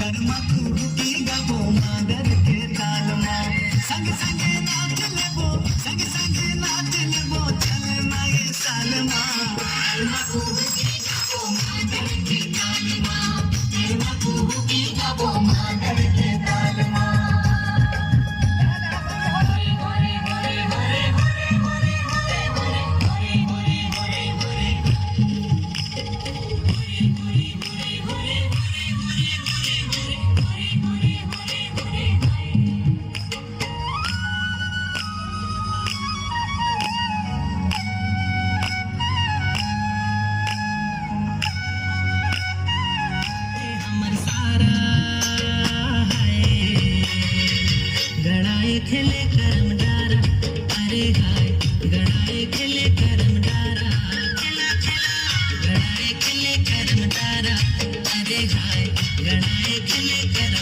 कर्मा कुहुकी गबो मादर के ताल में संग संग नाच लेबो संग संग नाच लेबो चलना ये साल माँ कर्मा कुहुकी गबो मादर के ताल माँ कर्मा कुहुकी गबो मादर के ताल माँ खेले करम डारा अरे हाय गड़ाए खेले करम डारा खेला खेला गड़ाए खेले करम डारा अरे हाय गड़ाए खेले करम